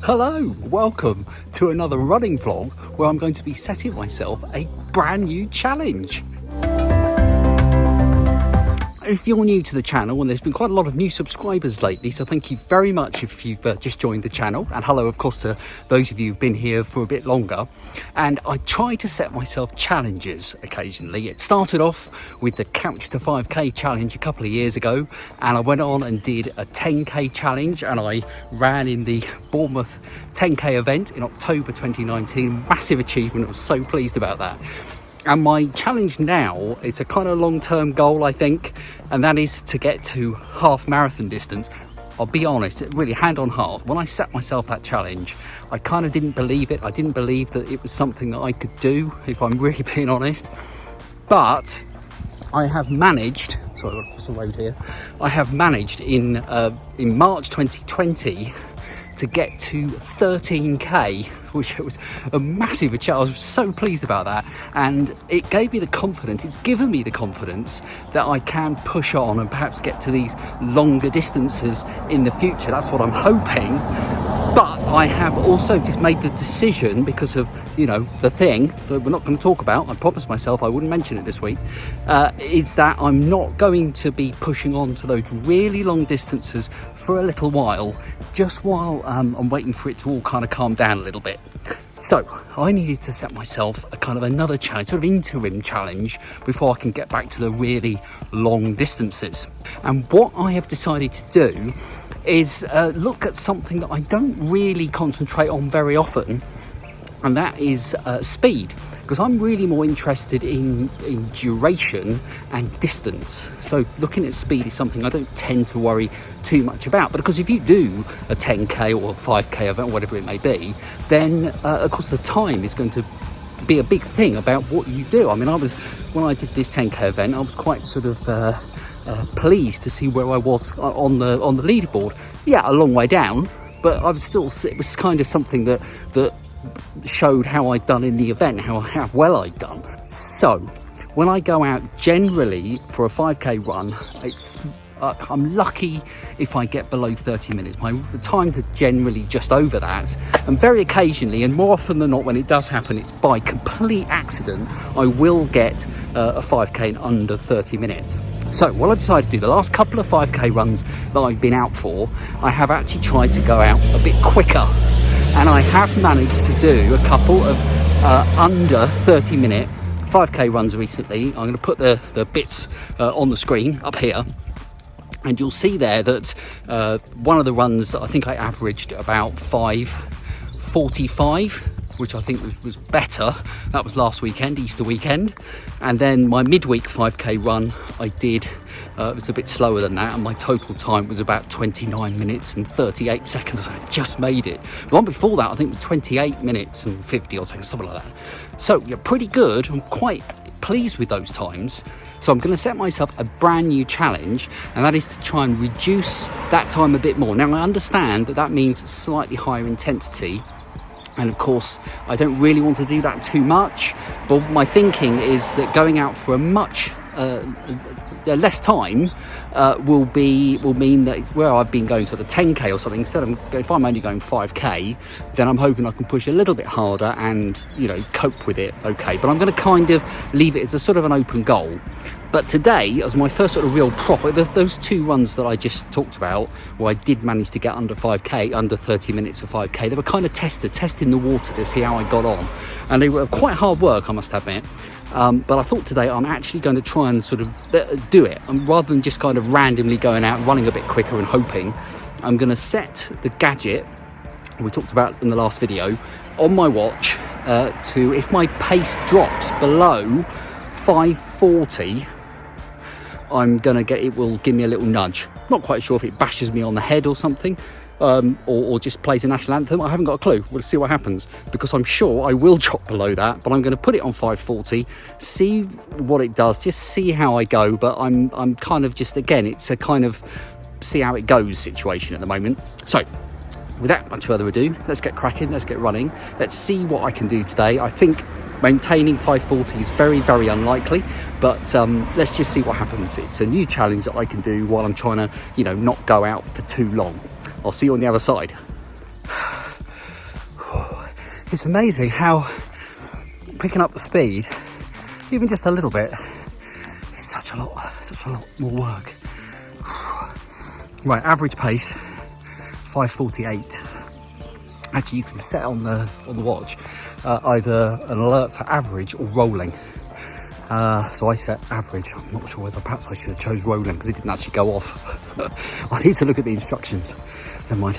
Hello, welcome to another running vlog where I'm going to be setting myself a brand new challenge. If you're new to the channel, and there's been quite a lot of new subscribers lately, so thank you very much if you've just joined the channel, and hello of course to those of you who've been here for a bit longer. And I try to set myself challenges occasionally. It started off with the Couch to 5k challenge a couple of years ago, and I went on and did a 10k challenge, and I ran in the Bournemouth 10k event in October 2019. Massive achievement, I was so pleased about that. And my challenge now, it's a kind of long-term goal, I think, and that is to get to half marathon distance. I'll be honest, really hand on heart, when I set myself that challenge, I kind of didn't believe it. I didn't believe that it was something that I could do, if I'm really being honest. But I have managed, sorry, I've got to cross the road here. I have managed in March 2020 to get to 13k, which was a massive achievement. I was so pleased about that, and it gave me the confidence, it's given me the confidence that I can push on and perhaps get to these longer distances in the future. That's what I'm hoping. But I have also just made the decision, because of, you know, the thing that we're not going to talk about, I promised myself I wouldn't mention it this week, is that I'm not going to be pushing on to those really long distances for a little while, just while I'm waiting for it to all kind of calm down a little bit. So I needed to set myself a kind of another challenge, sort of interim challenge, before I can get back to the really long distances. And what I have decided to do is look at something that I don't really concentrate on very often, and that is speed, because I'm really more interested in duration and distance. So looking at speed is something I don't tend to worry too much about, but because if you do a 10k or a 5k event, whatever it may be, then of course the time is going to be a big thing about what you do. I mean, when I did this 10k event, I was quite sort of pleased to see where I was on the leaderboard. Yeah, a long way down, but I was still, it was kind of something that showed how I'd done in the event, how well I'd done. So when I go out generally for a 5k run, it's I'm lucky if I get below 30 minutes. The times are generally just over that, and very occasionally, and more often than not when it does happen, it's by complete accident, I will get a 5k in under 30 minutes. So what I decided to do, the last couple of 5k runs that I've been out for, I have actually tried to go out a bit quicker, and I have managed to do a couple of under 30 minute 5k runs recently. I'm going to put the bits on the screen up here, and you'll see there that one of the runs, I think I averaged about 5:45, which I think was better. That was last weekend, Easter weekend. And then my midweek 5k run I did, it was a bit slower than that, and my total time was about 29 minutes and 38 seconds. I just made it. The one before that I think was 28 minutes and 50 or seconds, something like that. So yeah, pretty good. I'm quite pleased with those times. So I'm going to set myself a brand new challenge, and that is to try and reduce that time a bit more. Now I understand that means slightly higher intensity, and of course I don't really want to do that too much, but my thinking is that going out for a much less time will mean that where I've been going sort of 10k or something, if I'm only going 5k, then I'm hoping I can push a little bit harder and, you know, cope with it okay. But I'm going to kind of leave it as a sort of an open goal. But today, as my first sort of real proper, those two runs that I just talked about, where I did manage to get under 5k, under 30 minutes of 5k, they were kind of testing the water to see how I got on, and they were quite hard work, I must admit. But I thought today I'm actually going to try and sort of do it, and rather than just kind of randomly going out running a bit quicker and hoping, I'm going to set the gadget we talked about in the last video on my watch to, if my pace drops below 5:40, it will give me a little nudge. Not quite sure if it bashes me on the head or something, or just plays a national anthem. I haven't got a clue. We'll see what happens, because I'm sure I will drop below that, but I'm going to put it on 5:40, see what it does, just see how I go. But I'm kind of just, again, it's a kind of see how it goes situation at the moment. So without much further ado, let's get cracking, let's get running, let's see what I can do today. I think maintaining 5:40 is very, very unlikely, but let's just see what happens. It's a new challenge that I can do while I'm trying to, you know, not go out for too long. I'll see you on the other side. it's amazing how picking up the speed, even just a little bit, is such a lot more work. Right, average pace 5:48. Actually, you can set on the watch either an alert for average or rolling. So I set average. I'm not sure whether perhaps I should have chose rolling because it didn't actually go off. I need to look at the instructions. Never mind.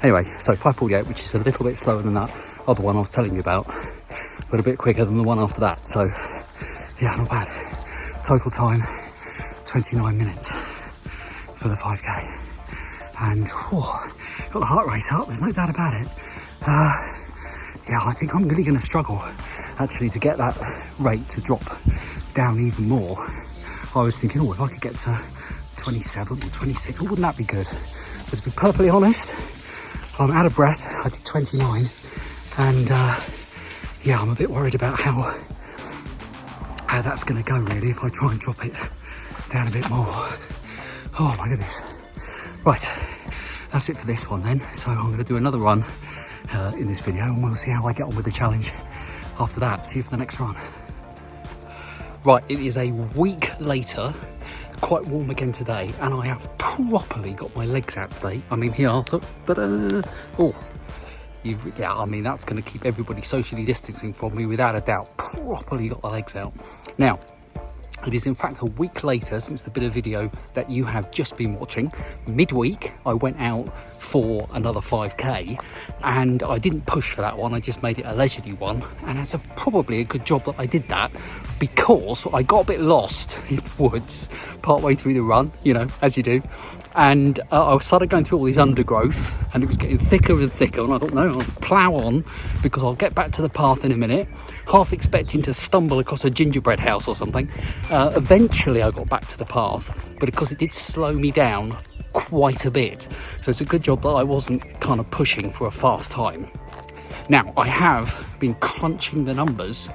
Anyway, so 5:48, which is a little bit slower than that other one I was telling you about, but a bit quicker than the one after that. So yeah, not bad. Total time 29 minutes for the 5k, and got the heart rate up. There's no doubt about it. Yeah, I think I'm really going to struggle actually to get that rate to drop down even more. I was thinking, if I could get to 27 or 26, wouldn't that be good? But to be perfectly honest, I'm out of breath. I did 29, and yeah, I'm a bit worried about how that's going to go really if I try and drop it down a bit more. Oh my goodness. Right, that's it for this one then. So I'm going to do another run in this video, and we'll see how I get on with the challenge after that. See you for the next run. Right, it is a week later, quite warm again today, and I have properly got my legs out today. I mean, here, yeah, I mean, that's going to keep everybody socially distancing from me without a doubt. Properly got the legs out. Now, it is in fact a week later since the bit of video that you have just been watching. Midweek, I went out for another 5k, and I didn't push for that one. I just made it a leisurely one, and it's probably a good job that I did that, because I got a bit lost in the woods partway through the run, you know, as you do. And I started going through all this undergrowth, and it was getting thicker and thicker, and I thought, no, I'll plough on because I'll get back to the path in a minute, half expecting to stumble across a gingerbread house or something. Eventually I got back to the path, but because it did slow me down quite a bit, so it's a good job that I wasn't kind of pushing for a fast time. Now, I have been crunching the numbers,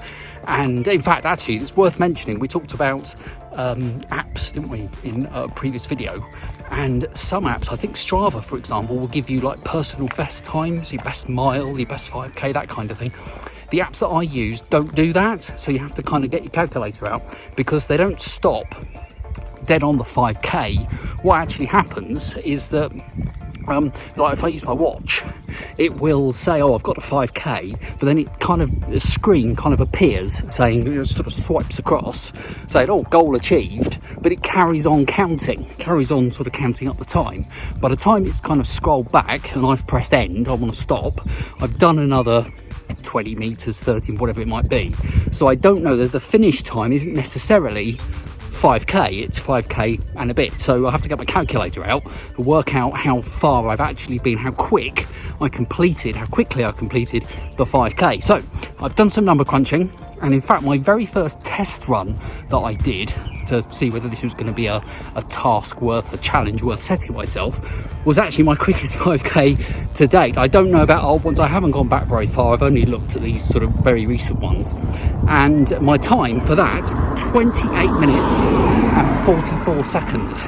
and in fact, actually, it's worth mentioning, we talked about apps, didn't we, in a previous video, and some apps, I think Strava, for example, will give you like personal best times, your best mile, your best 5k, that kind of thing. The apps that I use don't do that, so you have to kind of get your calculator out, because they don't stop dead on the 5k. What actually happens is that like if I use my watch, it will say, oh, I've got a 5k, but then it kind of, the screen kind of appears saying, you know, sort of swipes across saying, oh, goal achieved, but it carries on counting, sort of counting up the time. By the time it's kind of scrolled back and I've pressed end, I want to stop, I've done another 20 meters, 30, whatever it might be. So I don't know that the finish time isn't necessarily 5k, it's 5k and a bit. So I have to get my calculator out to work out how far I've actually been, how quickly I completed the 5k. So I've done some number crunching, and in fact my very first test run that I did to see whether this was going to be a task worth, a challenge worth setting myself, was actually my quickest 5k to date. I don't know about old ones, I haven't gone back very far, I've only looked at these sort of very recent ones, and my time for that, 28 minutes and 44 seconds,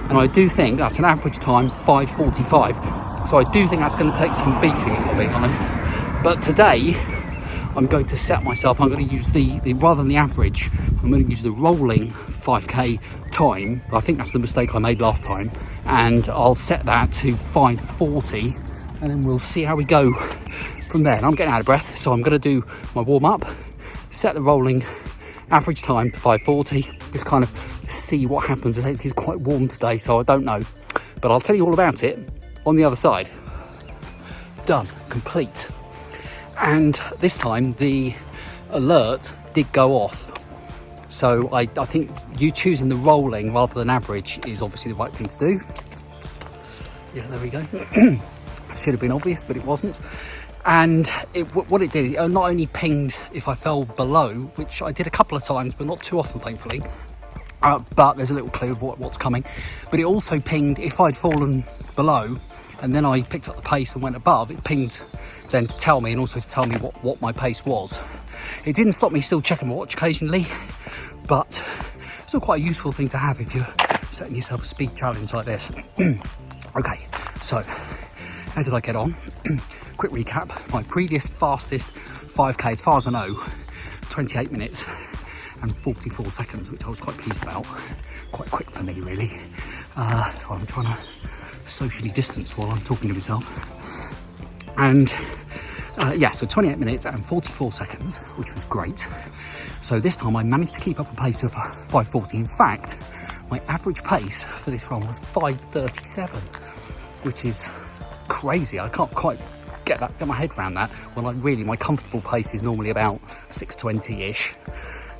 and I do think that's an average time 5:45, so I do think that's going to take some beating, if I'm being honest. But today I'm going to set myself, I'm going to use the rather than the average, I'm going to use the rolling 5k time. I think that's the mistake I made last time, and I'll set that to 5:40, and then we'll see how we go from there. And I'm getting out of breath, so I'm going to do my warm-up, set the rolling average time to 5:40, just kind of see what happens. It's quite warm today, so I don't know, but I'll tell you all about it on the other side. Done, complete. And this time the alert did go off, so I think you choosing the rolling rather than average is obviously the right thing to do. Yeah, there we go. Should have been obvious, but it wasn't. And what it did, it not only pinged if I fell below, which I did a couple of times but not too often thankfully, but there's a little clue of what's coming, but it also pinged if I'd fallen below and then I picked up the pace and went above, it pinged then to tell me, and also to tell me what my pace was. It didn't stop me still checking my watch occasionally, but it's still quite a useful thing to have if you're setting yourself a speed challenge like this. Okay, so how did I get on? Quick recap, my previous fastest 5k, as far as I know, 28 minutes and 44 seconds, which I was quite pleased about. Quite quick for me, really. So I'm trying to socially distance while I'm talking to myself. And yeah, so 28 minutes and 44 seconds, which was great. So this time I managed to keep up a pace of 5:40. In fact, my average pace for this run was 5:37, which is crazy. I can't quite get my head around that, when my comfortable pace is normally about 6:20-ish.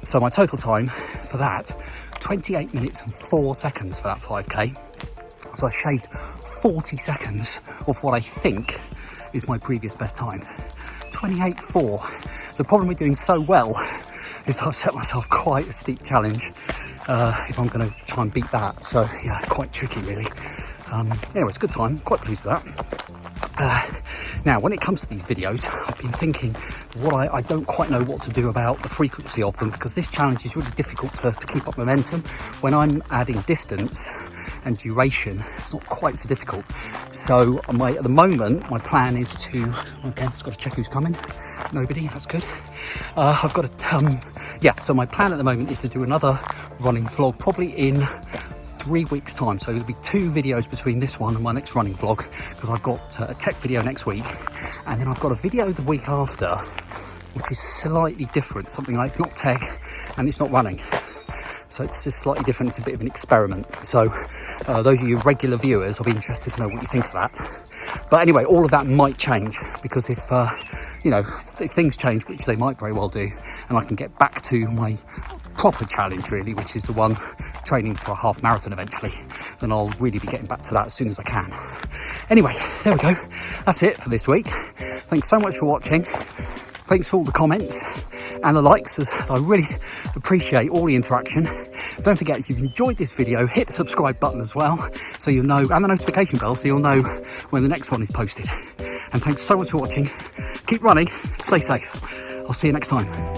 So my total time for that, 28 minutes and 4 seconds for that 5k. So I shaved 40 seconds of what I think is my previous best time. 28.4. The problem with doing so well is that I've set myself quite a steep challenge if I'm going to try and beat that. So yeah, quite tricky really. Anyway, it's a good time, quite pleased with that. Now, when it comes to these videos, I've been thinking I don't quite know what to do about the frequency of them, because this challenge is really difficult to keep up momentum. When I'm adding distance and duration, it's not quite so difficult. So at the moment, my plan is to, okay, I've got to check who's coming. Nobody, that's good. I've got to, yeah, so my plan at the moment is to do another running vlog, probably in 3 weeks time. So there'll be 2 videos between this one and my next running vlog, because I've got a tech video next week, and then I've got a video the week after which is slightly different, something like, it's not tech and it's not running, so it's just slightly different. It's a bit of an experiment. So those of you regular viewers, I'll be interested to know what you think of that. But anyway, all of that might change, because if you know, if things change, which they might very well do, and I can get back to my proper challenge really, which is the one training for a half marathon eventually, then I'll really be getting back to that as soon as I can. Anyway, there we go. That's it for this week. Thanks so much for watching. Thanks for all the comments and the likes. I really appreciate all the interaction. Don't forget, if you've enjoyed this video, hit the subscribe button as well, so you'll know, and the notification bell, so you'll know when the next one is posted. And thanks so much for watching. Keep running, stay safe. I'll see you next time.